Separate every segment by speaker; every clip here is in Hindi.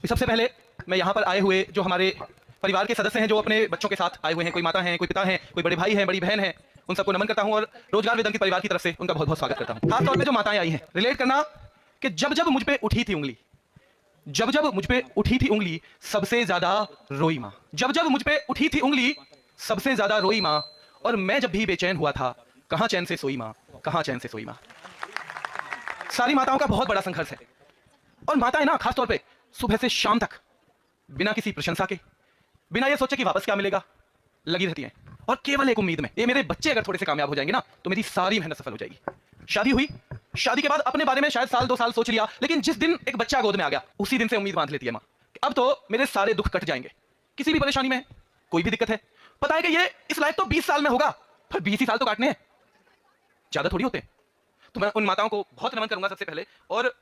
Speaker 1: सबसे पहले मैं यहाँ पर आए हुए जो हमारे परिवार के सदस्य हैं, जो अपने बच्चों के साथ आए हुए हैं, कोई माता हैं, कोई पिता हैं, कोई बड़े भाई हैं, बड़ी बहन है, उन सबको नमन करता हूं और रोजगार वेदन की परिवार की तरफ से उनका बहुत बहुत स्वागत करता हूं। खासतौर पे जो माताएं आई हैं, रिलेट करना कि जब जब मुझ पे उठी थी उंगली, जब जब मुझ पे उठी थी उंगली, सबसे ज्यादा रोई मां। जब जब मुझ पे उठी थी उंगली, सबसे ज्यादा रोई मां। और मैं जब भी बेचैन हुआ था, कहां चैन से सोई मां, कहां चैन से सोई मां। सारी माताओं का बहुत बड़ा संघर्ष है। और माताएं ना खासतौर पे सुबह से शाम तक बिना किसी प्रशंसा के, बिना ये सोचे कि वापस क्या मिलेगा, लगी रहती हैं। और केवल एक उम्मीद में, ये मेरे बच्चे अगर थोड़े से कामयाब हो जाएंगे ना, तो मेरी सारी मेहनत सफल हो जाएगी। शादी हुई, शादी के बाद अपने बारे में शायद साल 2 साल सोच लिया, लेकिन जिस दिन एक बच्चा गोद में आ गया, उसी दिन से उम्मीद बांध लेती है मां, अब तो मेरे सारे दुख कट जाएंगे। किसी भी परेशानी में, कोई भी दिक्कत है, पता है कि ये इस लायक तो 20 साल में होगा, पर 20 ही साल तो काटने हैं, ज्यादा थोड़ी होते हैं। तो मैं उन माताओं को बहुत नमन करूंगा सबसे पहले। और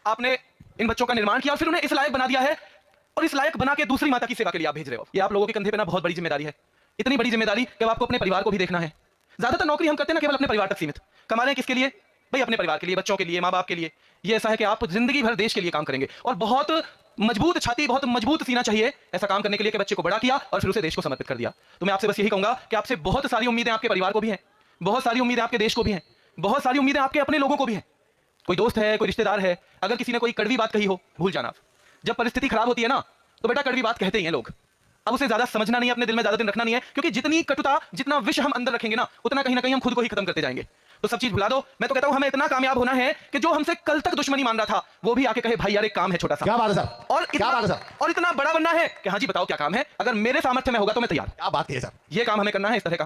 Speaker 1: आपने इन बच्चों का निर्माण किया और फिर उन्हें इस लायक बना दिया है, और इस लायक बना के दूसरी माता की सेवा के लिए आप भेज रहे हो। ये आप लोगों के कंधे पे ना बहुत बड़ी जिम्मेदारी है। इतनी बड़ी जिम्मेदारी कि आपको अपने परिवार को भी देखना है। ज्यादातर नौकरी हम करते हैं ना केवल अपने परिवार तक सीमित, कमा रहे हैं किसके लिए भाई? अपने परिवार के लिए, बच्चों के लिए, माँ बाप के लिए। ये ऐसा है कि आप जिंदगी भर देश के लिए काम करेंगे, और बहुत मजबूत छाती, बहुत मजबूत सीना चाहिए ऐसा काम करने के लिए कि बच्चे को बड़ा किया और फिर उसे देश को समर्पित कर दिया। तो मैं आपसे बस यही कहूंगा कि आपसे बहुत सारी उम्मीदें आपके परिवार को भी हैं, बहुत सारी उम्मीदें आपके देश को भी हैं, बहुत सारी उम्मीदें आपके अपने लोगों को भी हैं। कोई दोस्त है, कोई रिश्तेदार है, अगर किसी ने कोई कड़वी बात कही हो, भूल जाना। जब परिस्थिति खराब होती है ना, तो बेटा कड़वी बात कहते ही हैं लोग। अब उसे ज्यादा समझना नहीं है, अपने दिल में ज्यादा दिन रखना नहीं है, क्योंकि जितनी कटुता, जितना विष हम अंदर रखेंगे ना, उतना कहीं ना कहीं हम खुद को ही खत्म करते जाएंगे। तो सब चीज भुला दो। मैं तो कहता हूं हमें इतना कामयाब होना है कि जो हमसे कल तक दुश्मनी मान रहा था, वो भी आके कहे भाई यार एक काम है छोटा सा।
Speaker 2: क्या बात है सर,
Speaker 1: और
Speaker 2: क्या बात है सर,
Speaker 1: और इतना बड़ा बनना है कि हाँ जी बताओ क्या काम है, अगर मेरे सामर्थ्य में होगा तो मैं तैयार।
Speaker 2: क्या बात है सर।
Speaker 1: ये काम हमें करना है इस तरह का।